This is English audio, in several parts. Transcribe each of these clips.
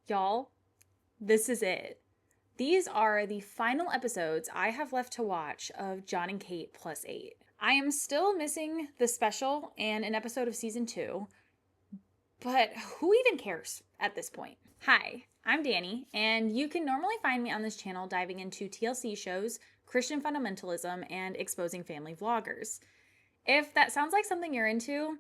Y'all, this is it. These are the final episodes I have left to watch of Jon and Kate Plus 8. I am still missing the special and an episode of season 2, but who even cares at this point? Hi, I'm Danny, and you can normally find me on this channel diving into TLC shows, Christian fundamentalism, and exposing family vloggers. If that sounds like something you're into,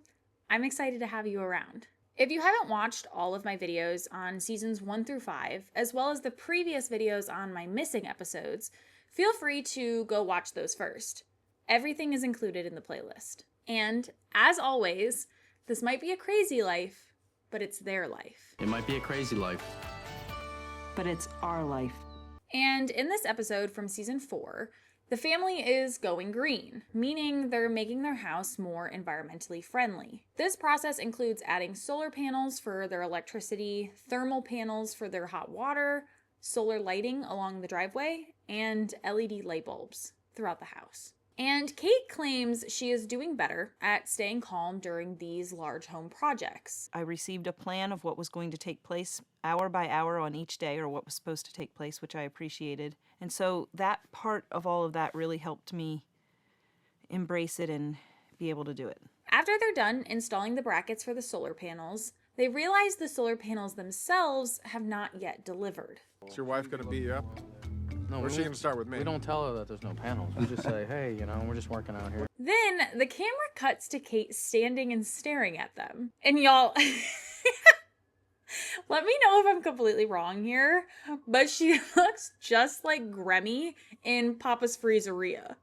I'm excited to have you around. If you haven't watched all of my videos on seasons 1 through 5, as well as the previous videos on my missing episodes, feel free to go watch those first. Everything is included in the playlist. And as always, this might be a crazy life, but it's their life. It might be a crazy life, but it's our life. And in this episode from season 4, the family is going green, meaning they're making their house more environmentally friendly. This process includes adding solar panels for their electricity, thermal panels for their hot water, solar lighting along the driveway, and LED light bulbs throughout the house. And Kate claims she is doing better at staying calm during these large home projects. I received a plan of what was going to take place hour by hour on each day, or what was supposed to take place, which I appreciated. And so that part of all of that really helped me embrace it and be able to do it. After they're done installing the brackets for the solar panels, they realize the solar panels themselves have not yet delivered. Is your wife going to beat you up? No, Or is she going to start with me? We don't tell her that there's no panels. We just say, hey, we're just working out here. Then the camera cuts to Kate standing and staring at them. And y'all, let me know if I'm completely wrong here, but she looks just like Grammy in Papa's Freezeria.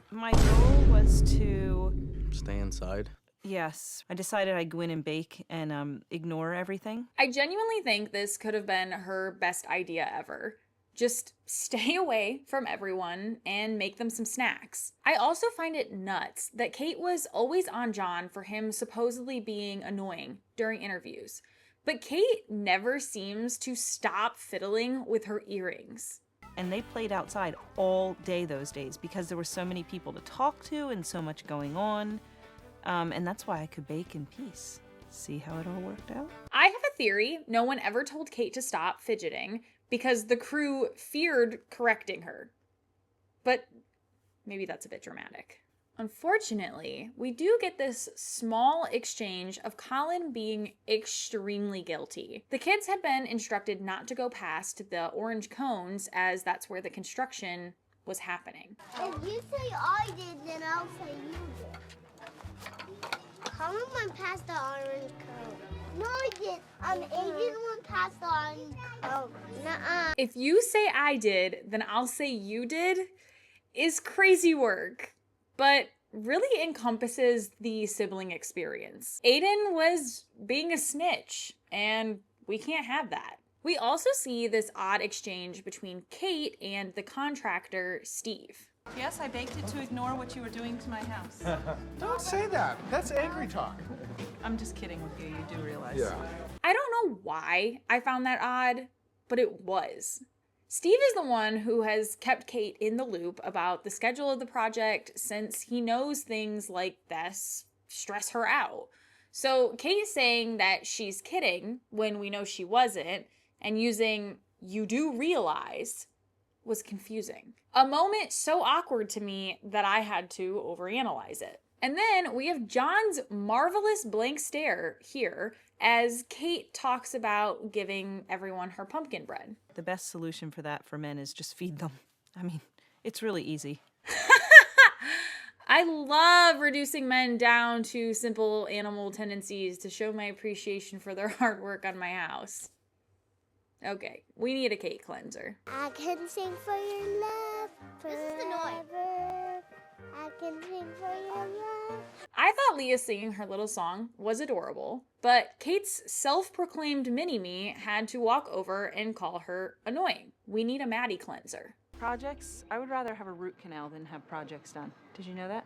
My goal was to... Stay inside. Yes, I decided I'd go in and bake and ignore everything. I genuinely think this could have been her best idea ever. Just stay away from everyone and make them some snacks. I also find it nuts that Kate was always on Jon for him supposedly being annoying during interviews. But Kate never seems to stop fiddling with her earrings. And they played outside all day those days because there were so many people to talk to and so much going on. And that's why I could bake in peace. See how it all worked out? I have a theory no one ever told Kate to stop fidgeting because the crew feared correcting her. But maybe that's a bit dramatic. Unfortunately, we do get this small exchange of Colin being extremely guilty. The kids had been instructed not to go past the orange cones as that's where the construction was happening. If you say I did, then I'll say you did. Colin went past the orange cone. No, I did. Aiden went past the orange cone. Nuh-uh. If you say I did, then I'll say you did is crazy work, but really encompasses the sibling experience. Aiden was being a snitch, and we can't have that. We also see this odd exchange between Kate and the contractor, Steve. Yes, I baked it to ignore what you were doing to my house. Don't say that. That's angry talk. I'm just kidding with you, you do realize. Yeah. I don't know why I found that odd, but it was. Steve is the one who has kept Kate in the loop about the schedule of the project since he knows things like this stress her out. So Kate saying that she's kidding when we know she wasn't and using "you do realize" was confusing. A moment so awkward to me that I had to overanalyze it. And then we have Jon's marvelous blank stare here as Kate talks about giving everyone her pumpkin bread. The best solution for that for men is just feed them. I mean, it's really easy. I love reducing men down to simple animal tendencies to show my appreciation for their hard work on my house. Okay, we need a Kate cleanser. I can sing for your love forever. This is the noise. I can sing for your love. I thought Leah singing her little song was adorable, but Kate's self-proclaimed mini-me had to walk over and call her annoying. We need a Maddie cleanser. Projects? I would rather have a root canal than have projects done. Did you know that?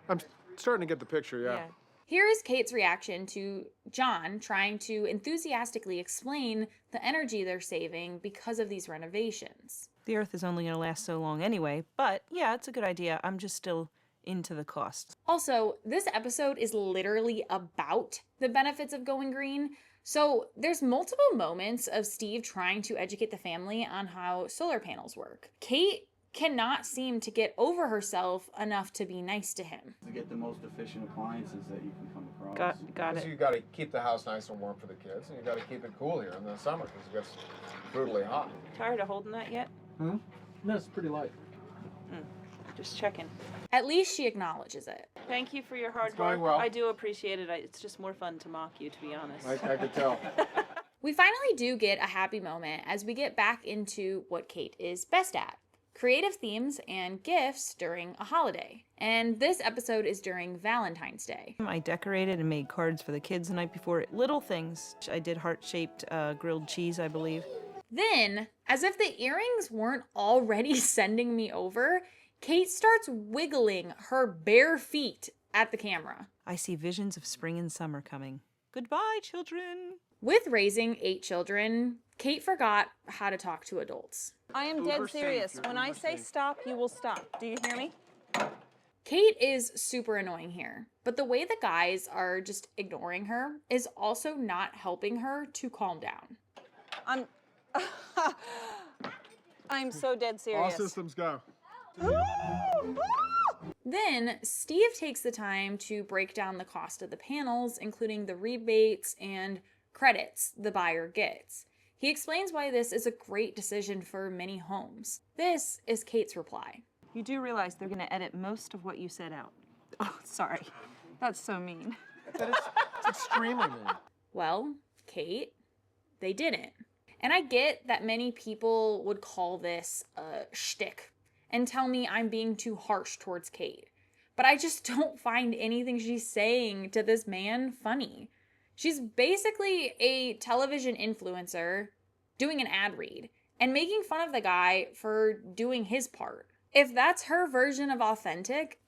I'm starting to get the picture, yeah. Here is Kate's reaction to Jon trying to enthusiastically explain the energy they're saving because of these renovations. The earth is only going to last so long anyway, but yeah, it's a good idea. I'm just still into the cost. Also, this episode is literally about the benefits of going green, So there's multiple moments of Steve trying to educate the family on how solar panels work. Kate cannot seem to get over herself enough to be nice to him. To get the most efficient appliances that you can come across. Got So it. you got to keep the house nice and warm for the kids, and you got to keep it cool here in the summer because it gets brutally hot. Tired of holding that yet? No, it's pretty light. Just checking. At least she acknowledges it. Thank you for your hard It's going work. well. I do appreciate it. It's just more fun to mock you, to be honest. I could tell. We finally do get a happy moment as we get back into what Kate is best at: creative themes and gifts during a holiday. And this episode is during Valentine's Day. I decorated and made cards for the kids the night before. Little things. I did heart-shaped grilled cheese, I believe. Then, as if the earrings weren't already sending me over, Kate starts wiggling her bare feet at the camera. I see visions of spring and summer coming. Goodbye, children. With raising 8 children, Kate forgot how to talk to adults. I am dead serious. When I say stop, you will stop. Do you hear me? Kate is super annoying here, but the way the guys are just ignoring her is also not helping her to calm down. I'm so dead All serious. systems go. Then Steve takes the time to break down the cost of the panels, including the rebates and credits the buyer gets. He explains why this is a great decision for many homes. This is Kate's reply. You do realize they're going to edit most of what you said out. Oh, sorry. That's so mean. It's extremely mean. Well, Kate, they didn't. And I get that many people would call this a shtick and tell me I'm being too harsh towards Kate. But I just don't find anything she's saying to this man funny. She's basically a television influencer doing an ad read and making fun of the guy for doing his part. If that's her version of authentic,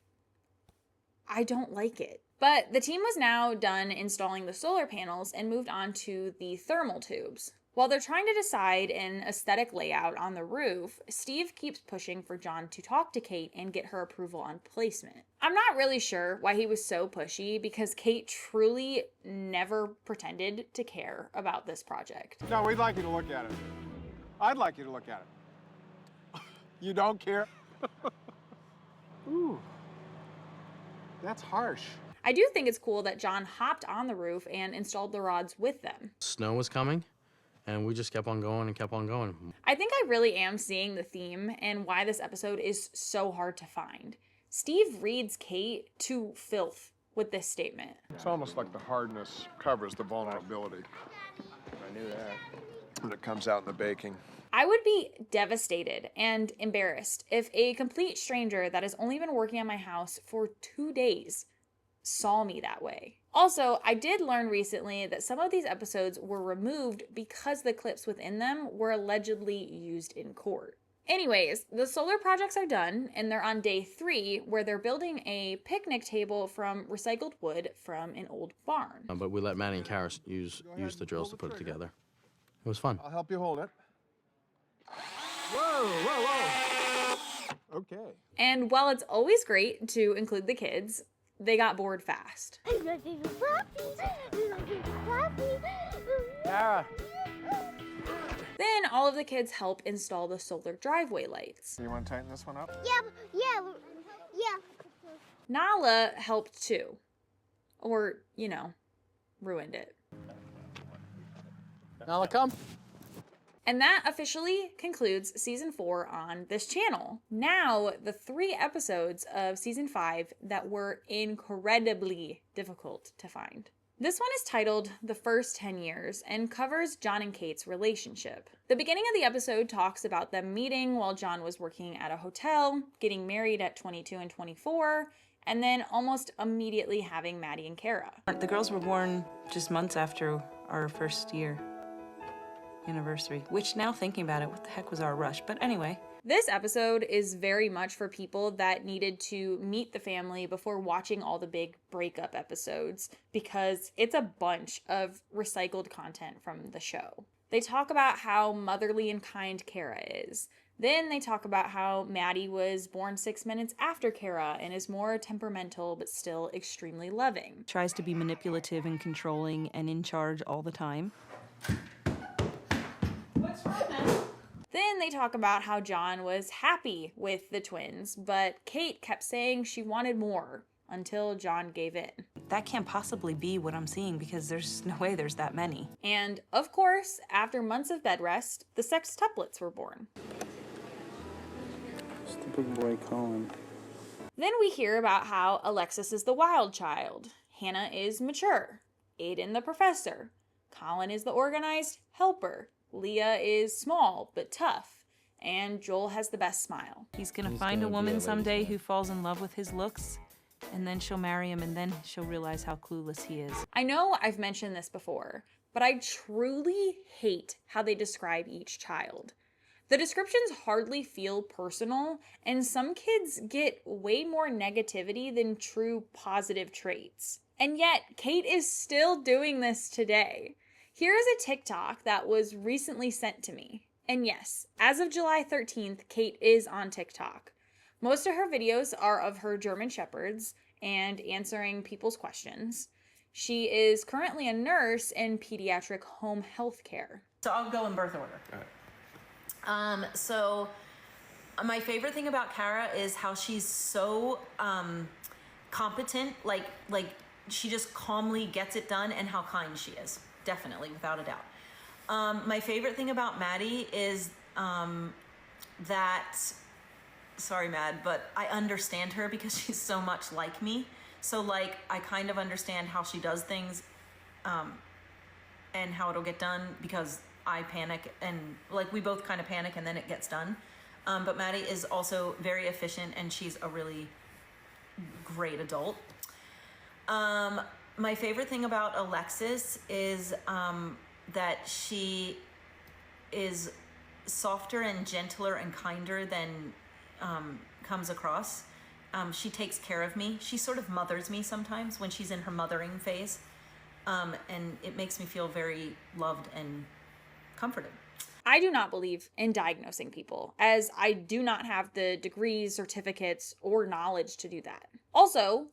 I don't like it. But the team was now done installing the solar panels and moved on to the thermal tubes. While they're trying to decide an aesthetic layout on the roof, Steve keeps pushing for Jon to talk to Kate and get her approval on placement. I'm not really sure why he was so pushy because Kate truly never pretended to care about this project. No, we'd like you to look at it. I'd like you to look at it. You don't care? Ooh. That's harsh. I do think it's cool that Jon hopped on the roof and installed the rods with them. Snow was coming, and we just kept on going and kept on going. I think I really am seeing the theme and why this episode is so hard to find. Steve reads Kate to filth with this statement. It's almost like the hardness covers the vulnerability. I knew that. When it comes out in the baking. I would be devastated and embarrassed if a complete stranger that has only been working on my house for 2 days saw me that way. Also, I did learn recently that some of these episodes were removed because the clips within them were allegedly used in court. Anyways, the solar projects are done, and they're on day 3, where they're building a picnic table from recycled wood from an old barn. But we let Maddie and Karis use the drills to put it together. It was fun. I'll help you hold it. Whoa, whoa, whoa. Okay. And while it's always great to include the kids, they got bored fast. Kara. Then all of the kids help install the solar driveway lights. You want to tighten this one up? Yeah. Nala helped too. Or, ruined it. Nala, come. And that officially concludes season 4 on this channel. Now, the 3 episodes of season 5 that were incredibly difficult to find. This one is titled The First 10 Years and covers Jon and Kate's relationship. The beginning of the episode talks about them meeting while Jon was working at a hotel, getting married at 22 and 24, and then almost immediately having Maddie and Kara. The girls were born just months after our first year anniversary, which now thinking about it, what the heck was our rush? But anyway. This episode is very much for people that needed to meet the family before watching all the big breakup episodes because it's a bunch of recycled content from the show. They talk about how motherly and kind Kara is, Then they talk about how Maddie was born 6 minutes after Kara and is more temperamental but still extremely loving. Tries to be manipulative and controlling and in charge all the time. What's wrong, man? Then they talk about how Jon was happy with the twins, but Kate kept saying she wanted more until Jon gave in. That can't possibly be what I'm seeing because there's no way there's that many. And, of course, after months of bed rest, the sextuplets were born. It's the big boy Colin. Then we hear about how Alexis is the wild child, Hannah is mature, Aiden the professor, Colin is the organized helper, Leah is small but tough, and Joel has the best smile. He's gonna find a woman someday who falls in love with his looks, and then she'll marry him, and then she'll realize how clueless he is. I know I've mentioned this before, but I truly hate how they describe each child. The descriptions hardly feel personal, and some kids get way more negativity than true positive traits. And yet, Kate is still doing this today. Here is a TikTok that was recently sent to me. And yes, as of July 13th, Kate is on TikTok. Most of her videos are of her German Shepherds and answering people's questions. She is currently a nurse in pediatric home health care. So I'll go in birth order. All right. So my favorite thing about Kara is how she's so competent, like she just calmly gets it done, and how kind she is. Definitely, without a doubt. My favorite thing about Maddie is that, sorry, Mad, but I understand her because she's so much like me. So like, I kind of understand how she does things and how it'll get done because I panic, and like we both kind of panic and then it gets done. But Maddie is also very efficient and she's a really great adult. My favorite thing about Alexis is that she is softer and gentler and kinder than comes across. She takes care of me. She sort of mothers me sometimes when she's in her mothering phase. And it makes me feel very loved and comforted. I do not believe in diagnosing people, as I do not have the degrees, certificates, or knowledge to do that. Also,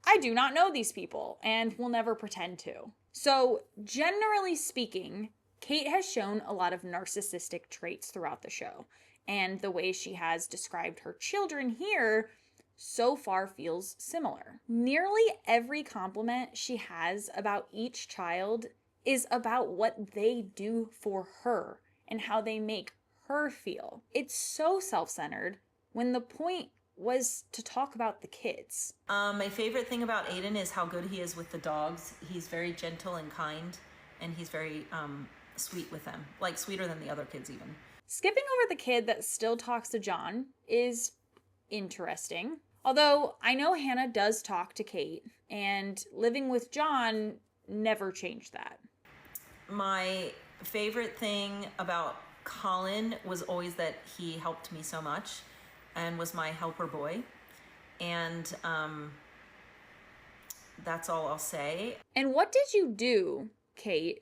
I do not know these people and will never pretend to. So, generally speaking, Kate has shown a lot of narcissistic traits throughout the show, and the way she has described her children here so far feels similar. Nearly every compliment she has about each child is about what they do for her and how they make her feel. It's so self-centered when the point was to talk about the kids. My favorite thing about Aiden is how good he is with the dogs. He's very gentle and kind, and he's very sweet with them, like sweeter than the other kids even. Skipping over the kid that still talks to Jon is interesting. Although I know Hannah does talk to Kate, and living with Jon never changed that. My favorite thing about Colin was always that he helped me so much and was my helper boy. And that's all I'll say. And what did you do, Kate,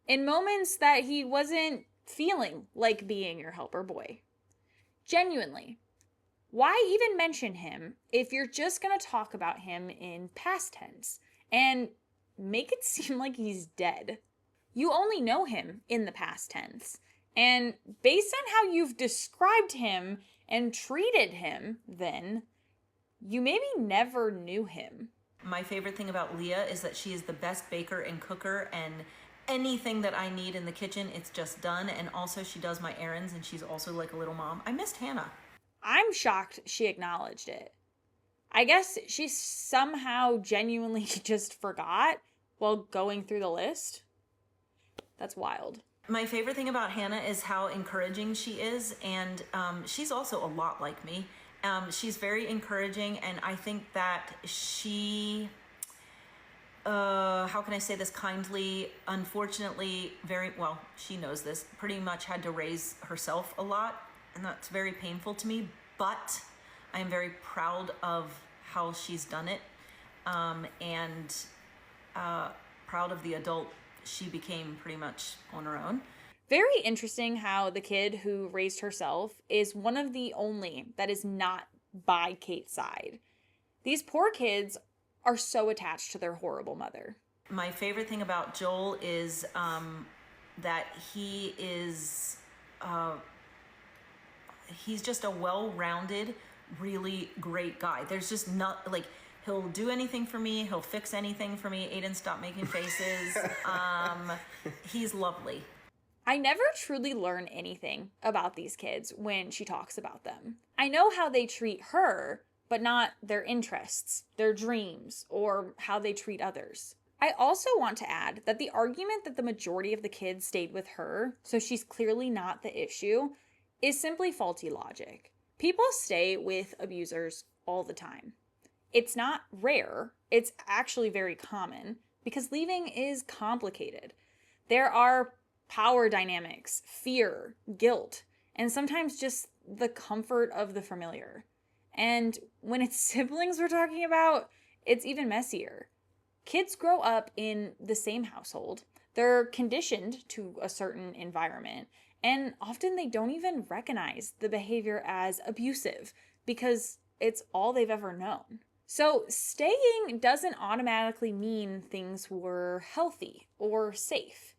in moments that he wasn't feeling like being your helper boy? Genuinely. Why even mention him if you're just going to talk about him in past tense and make it seem like he's dead? You only know him in the past tense. And based on how you've described him and treated him, then, you maybe never knew him. My favorite thing about Leah is that she is the best baker and cooker, and anything that I need in the kitchen, it's just done. And also she does my errands, and she's also like a little mom. I missed Hannah. I'm shocked she acknowledged it. I guess she somehow genuinely just forgot while going through the list. That's wild. My favorite thing about Hannah is how encouraging she is, and she's also a lot like me. She's very encouraging, and I think that she, how can I say this kindly, unfortunately, she knows this, pretty much had to raise herself a lot, and that's very painful to me, but I am very proud of how she's done it, and proud of the adult she became pretty much on her own. Very interesting how the kid who raised herself is one of the only that is not by Kate's side. These poor kids are so attached to their horrible mother. My favorite thing about Joel is that he is he's just a well-rounded, really great guy. There's just not, like, he'll do anything for me, he'll fix anything for me. Aiden, stop making faces. He's lovely. I never truly learn anything about these kids when she talks about them. I know how they treat her, but not their interests, their dreams, or how they treat others. I also want to add that the argument that the majority of the kids stayed with her, so she's clearly not the issue, is simply faulty logic. People stay with abusers all the time. It's not rare, it's actually very common, because leaving is complicated. There are power dynamics, fear, guilt, and sometimes just the comfort of the familiar. And when it's siblings we're talking about, it's even messier. Kids grow up in the same household. They're conditioned to a certain environment, and often they don't even recognize the behavior as abusive because it's all they've ever known. So staying doesn't automatically mean things were healthy or safe.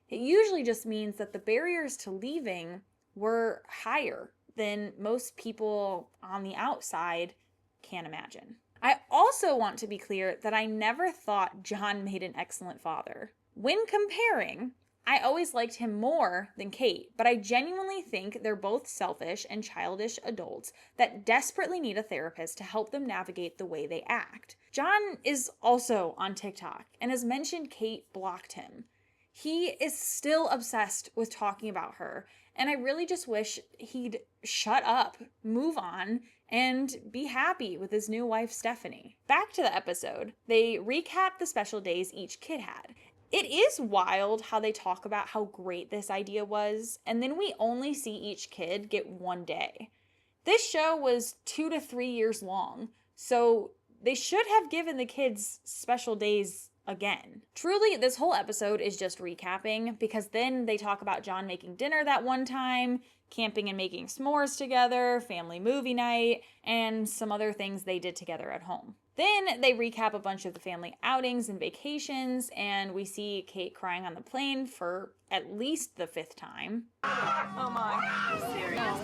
It usually just means that the barriers to leaving were higher than most people on the outside can imagine. I also want to be clear that I never thought Jon made an excellent father. When comparing, I always liked him more than Kate, but I genuinely think they're both selfish and childish adults that desperately need a therapist to help them navigate the way they act. Jon is also on TikTok, and as mentioned, Kate blocked him. He is still obsessed with talking about her, and I really just wish he'd shut up, move on, and be happy with his new wife, Stephanie. Back to the episode, they recap the special days each kid had. It is wild how they talk about how great this idea was, and then we only see each kid get one day. This show was 2 to 3 years long, so they should have given the kids special days again. Truly, this whole episode is just recapping, because then they talk about Jon making dinner that one time, camping and making s'mores together, family movie night, and some other things they did together at home. Then they recap a bunch of the family outings and vacations, and we see Kate crying on the plane for at least the 5th time. Oh my. Serious?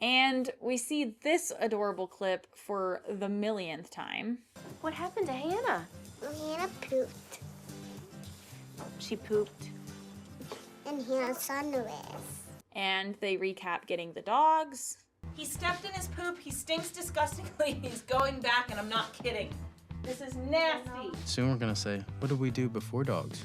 And we see this adorable clip for the millionth time. What happened to Hannah? Hannah pooped. She pooped. And Hannah's sunrise. And they recap getting the dogs. He stepped in his poop. He stinks disgustingly. He's going back, and I'm not kidding. This is nasty. Soon we're gonna say, what did we do before dogs?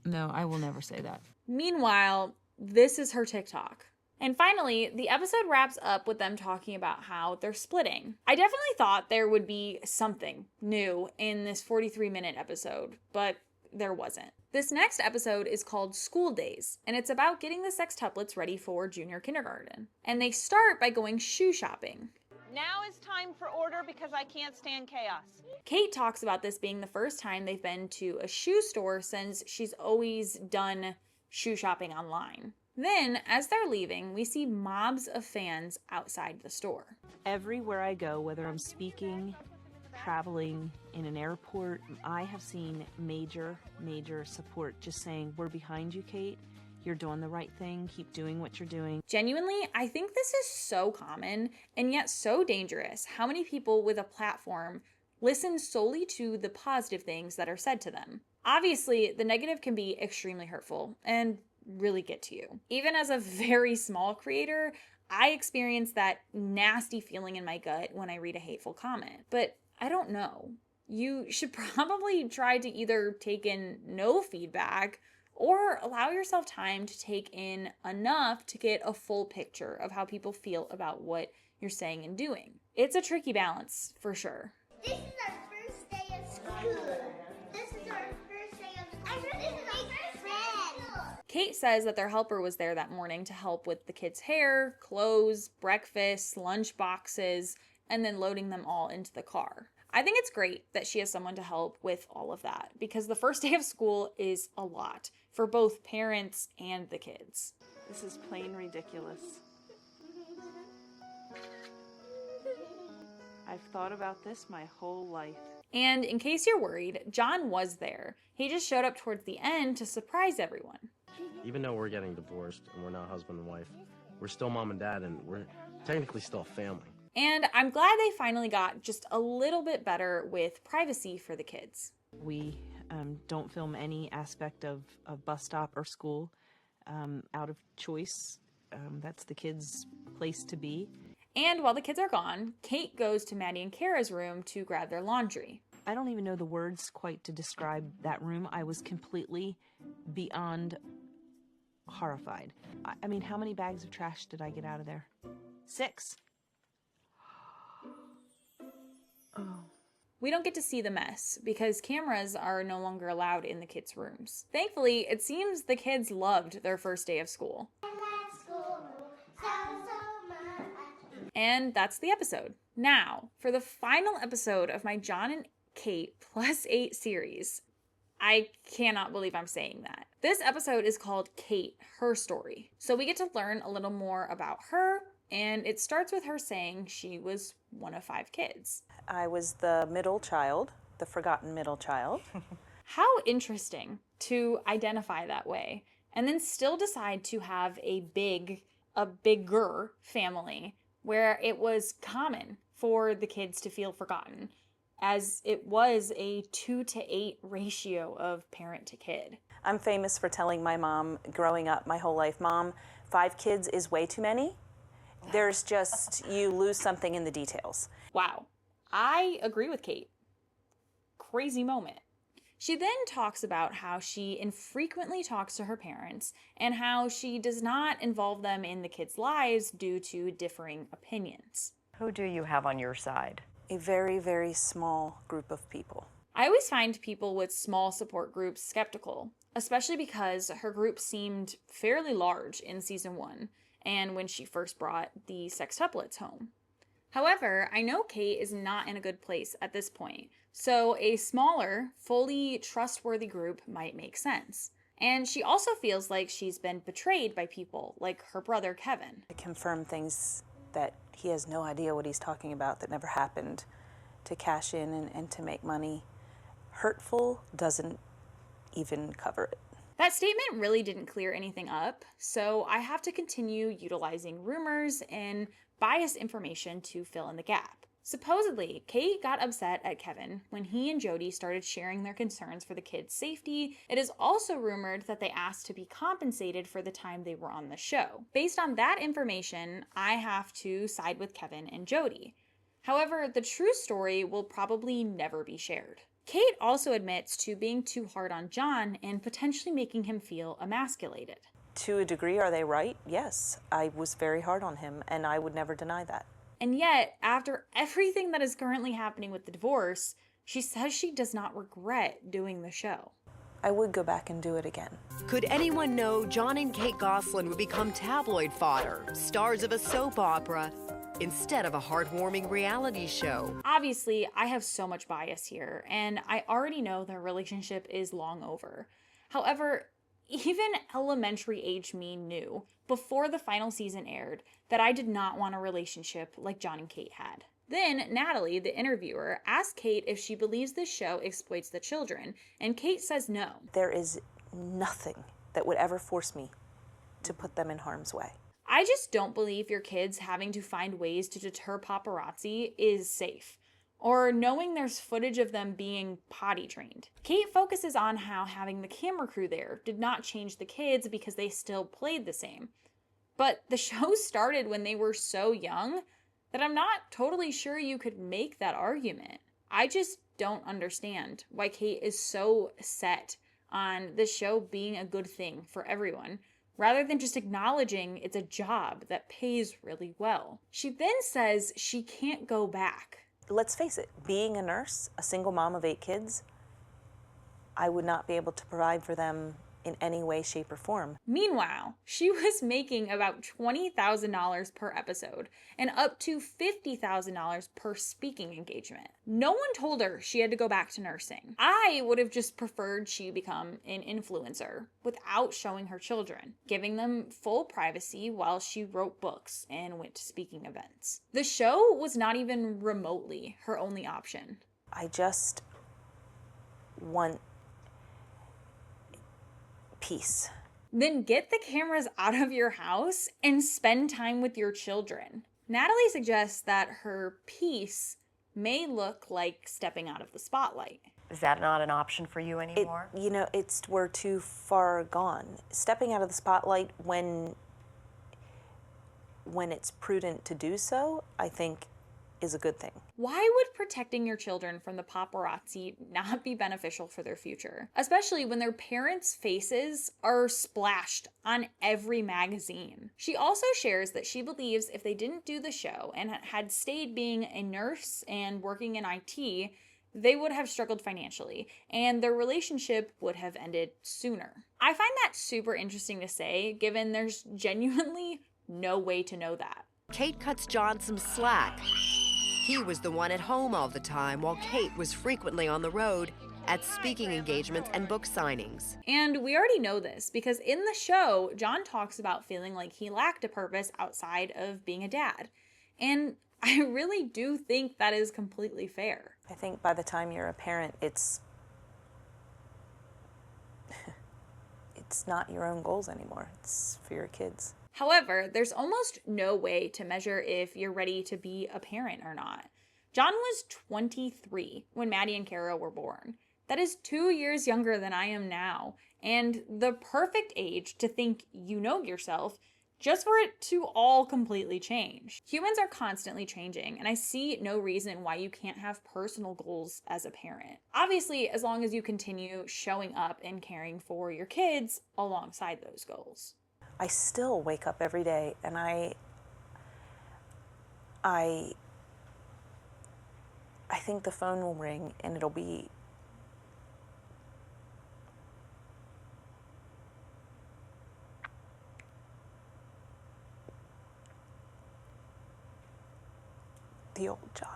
No, I will never say that. Meanwhile, this is her TikTok. And finally, the episode wraps up with them talking about how they're splitting. I definitely thought there would be something new in this 43-minute episode, but there wasn't. This next episode is called School Days, and it's about getting the sextuplets ready for junior kindergarten. And they start by going shoe shopping. Now is time for order because I can't stand chaos. Kate talks about this being the first time they've been to a shoe store since she's always done shoe shopping online. Then, as they're leaving, we see mobs of fans outside the store. Everywhere I go, whether I'm speaking, traveling, in an airport, I have seen major support just saying, we're behind you, Kate. You're doing the right thing. Keep doing what you're doing. Genuinely, I think this is so common and yet so dangerous how many people with a platform listen solely to the positive things that are said to them. Obviously, the negative can be extremely hurtful and really get to you. Even as a very small creator, I experience that nasty feeling in my gut when I read a hateful comment. But I don't know. You should probably try to either take in no feedback or allow yourself time to take in enough to get a full picture of how people feel about what you're saying and doing. It's a tricky balance, for sure. This is our first day of school. This is our first day of school. This is my first friend. Kate says that their helper was there that morning to help with the kids' hair, clothes, breakfast, lunch boxes, and then loading them all into the car. I think it's great that she has someone to help with all of that because the first day of school is a lot for both parents and the kids. This is plain ridiculous. I've thought about this my whole life. And in case you're worried, Jon was there. He just showed up towards the end to surprise everyone. Even though we're getting divorced and we're not husband and wife, we're still mom and dad, and we're technically still a family. And I'm glad they finally got just a little bit better with privacy for the kids. We don't film any aspect of bus stop or school out of choice. That's the kids' place to be. And while the kids are gone, Kate goes to Maddie and Kara's room to grab their laundry. I don't even know the words quite to describe that room. I was completely beyond horrified. I mean, how many bags of trash did I get out of there? 6. Oh. We don't get to see the mess because cameras are no longer allowed in the kids' rooms. Thankfully, it seems the kids loved their first day of school. And that's the episode. Now, for the final episode of my Jon and Kate Plus 8 series. I cannot believe I'm saying that. This episode is called Kate, Her Story. So we get to learn a little more about her, and it starts with her saying she was one of 5 kids. I was the middle child, the forgotten middle child. How interesting to identify that way, and then still decide to have a bigger family where it was common for the kids to feel forgotten, as it was a 2-to-8 ratio of parent to kid. I'm famous for telling my mom growing up my whole life, Mom, 5 kids is way too many. There's just, you lose something in the details. Wow. I agree with Kate. Crazy moment. She then talks about how she infrequently talks to her parents and how she does not involve them in the kids' lives due to differing opinions. Who do you have on your side? A very, very small group of people. I always find people with small support groups skeptical, especially because her group seemed fairly large in season 1 and when she first brought the sextuplets home. However, I know Kate is not in a good place at this point, so a smaller, fully trustworthy group might make sense. And she also feels like she's been betrayed by people like her brother Kevin. To confirm things that he has no idea what he's talking about, that never happened, to cash in and to make money. Hurtful doesn't even cover it. That statement really didn't clear anything up, so I have to continue utilizing rumors and biased information to fill in the gap. Supposedly, Kate got upset at Kevin when he and Jody started sharing their concerns for the kids' safety. It is also rumored that they asked to be compensated for the time they were on the show. Based on that information, I have to side with Kevin and Jody. However, the true story will probably never be shared. Kate also admits to being too hard on Jon and potentially making him feel emasculated. To a degree, are they right? Yes, I was very hard on him, and I would never deny that. And yet, after everything that is currently happening with the divorce, she says she does not regret doing the show. I would go back and do it again. Could anyone know Jon and Kate Gosselin would become tabloid fodder, stars of a soap opera, instead of a heartwarming reality show? Obviously, I have so much bias here, and I already know their relationship is long over. However, even elementary age me knew before the final season aired that I did not want a relationship like Jon and Kate had. Then Natalie, the interviewer, asked Kate if she believes this show exploits the children, and Kate says no. There is nothing that would ever force me to put them in harm's way. I just don't believe your kids having to find ways to deter paparazzi is safe, or knowing there's footage of them being potty trained. Kate focuses on how having the camera crew there did not change the kids because they still played the same. But the show started when they were so young that I'm not totally sure you could make that argument. I just don't understand why Kate is so set on this show being a good thing for everyone, rather than just acknowledging it's a job that pays really well. She then says she can't go back. Let's face it, being a nurse, a single mom of 8 kids, I would not be able to provide for them in any way, shape, or form. Meanwhile, she was making about $20,000 per episode and up to $50,000 per speaking engagement. No one told her she had to go back to nursing. I would have just preferred she become an influencer without showing her children, giving them full privacy while she wrote books and went to speaking events. The show was not even remotely her only option. I just want peace. Then get the cameras out of your house and spend time with your children. Natalie suggests that her peace may look like stepping out of the spotlight. Is that not an option for you anymore? We're too far gone. Stepping out of the spotlight when it's prudent to do so, I think, is a good thing. Why would protecting your children from the paparazzi not be beneficial for their future? Especially when their parents' faces are splashed on every magazine. She also shares that she believes if they didn't do the show and had stayed being a nurse and working in IT, they would have struggled financially and their relationship would have ended sooner. I find that super interesting to say, given there's genuinely no way to know that. Kate cuts Jon some slack. He was the one at home all the time, while Kate was frequently on the road at speaking engagements and book signings. And we already know this because in the show, Jon talks about feeling like he lacked a purpose outside of being a dad. And I really do think that is completely fair. I think by the time you're a parent, it's not your own goals anymore. It's for your kids. However, there's almost no way to measure if you're ready to be a parent or not. Jon was 23 when Maddie and Kara were born. That is 2 years younger than I am now, and the perfect age to think you know yourself, just for it to all completely change. Humans are constantly changing, and I see no reason why you can't have personal goals as a parent. Obviously, as long as you continue showing up and caring for your kids alongside those goals. I still wake up every day and I think the phone will ring and it'll be the old Jon.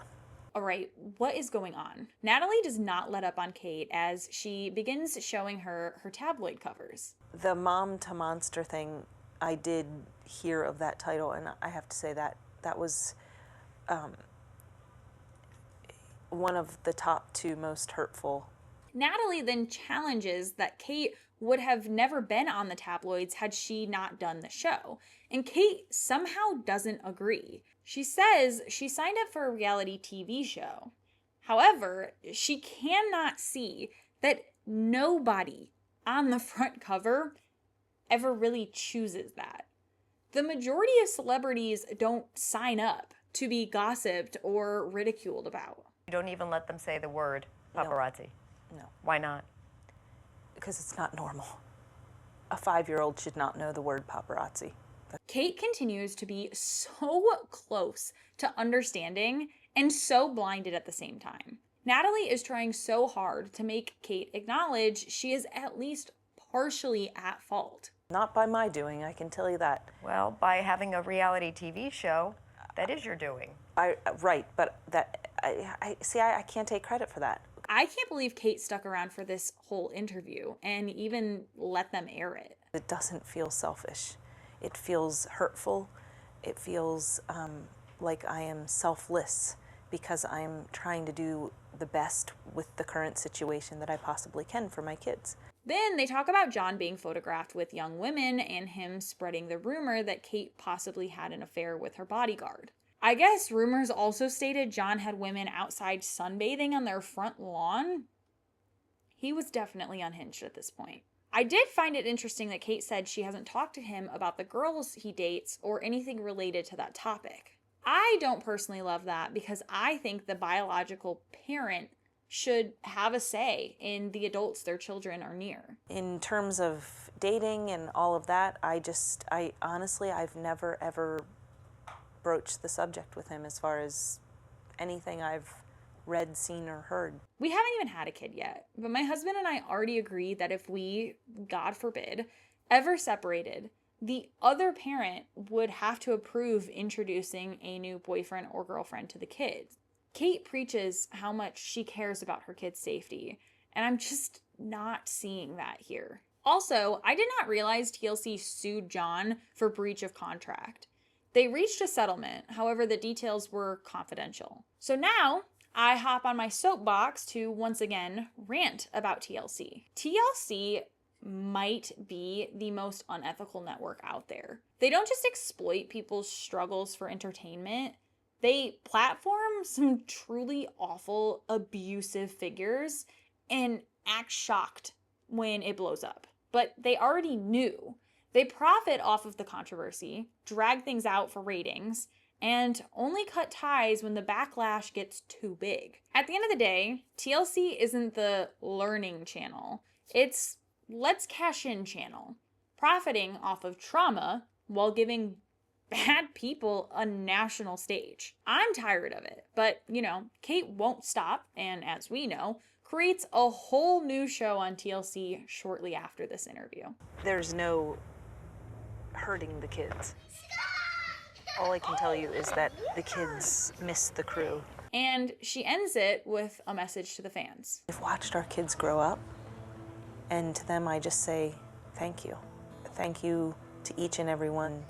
All right, what is going on? Natalie does not let up on Kate as she begins showing her tabloid covers. The mom to monster thing, I did hear of that title, and I have to say that was one of the top 2 most hurtful. Natalie then challenges that Kate would have never been on the tabloids had she not done the show, and Kate somehow doesn't agree. She says she signed up for a reality TV show. However, she cannot see that nobody on the front cover ever really chooses that. The majority of celebrities don't sign up to be gossiped or ridiculed about. You don't even let them say the word paparazzi? No. Why not? Because it's not normal. A 5-year-old should not know the word paparazzi. Kate continues to be so close to understanding and so blinded at the same time. Natalie is trying so hard to make Kate acknowledge she is at least partially at fault. Not by my doing, I can tell you that. Well, by having a reality TV show, that is your doing. Right, but I can't take credit for that. I can't believe Kate stuck around for this whole interview and even let them air it. It doesn't feel selfish. It feels hurtful. It feels like I am selfless because I'm trying to do the best with the current situation that I possibly can for my kids. Then they talk about Jon being photographed with young women and him spreading the rumor that Kate possibly had an affair with her bodyguard. I guess rumors also stated Jon had women outside sunbathing on their front lawn. He was definitely unhinged at this point. I did find it interesting that Kate said she hasn't talked to him about the girls he dates or anything related to that topic. I don't personally love that because I think the biological parent should have a say in the adults their children are near. In terms of dating and all of that, I honestly, I've never ever broached the subject with him as far as anything I've read, seen, or heard. We haven't even had a kid yet, but my husband and I already agreed that if we, God forbid, ever separated, the other parent would have to approve introducing a new boyfriend or girlfriend to the kids. Kate preaches how much she cares about her kids' safety, and I'm just not seeing that here. Also, I did not realize TLC sued Jon for breach of contract. They reached a settlement, however, the details were confidential. So now, I hop on my soapbox to once again rant about TLC. TLC might be the most unethical network out there. They don't just exploit people's struggles for entertainment, they platform some truly awful, abusive figures and act shocked when it blows up. But they already knew. They profit off of the controversy, drag things out for ratings, and only cut ties when the backlash gets too big. At the end of the day, TLC isn't the learning channel. It's let's cash in channel, profiting off of trauma while giving bad people a national stage. I'm tired of it, but Kate won't stop, and as we know, creates a whole new show on TLC shortly after this interview. There's no hurting the kids. All I can tell you is that the kids miss the crew. And she ends it with a message to the fans. I've watched our kids grow up, and to them I just say thank you. Thank you to each and every one.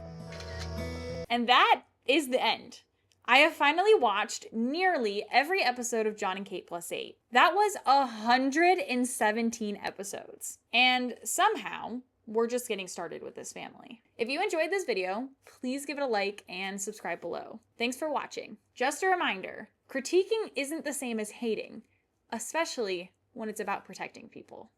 And that is the end. I have finally watched nearly every episode of Jon and Kate Plus 8. That was 117 episodes. And somehow, we're just getting started with this family. If you enjoyed this video, please give it a like and subscribe below. Thanks for watching. Just a reminder, critiquing isn't the same as hating, especially when it's about protecting people.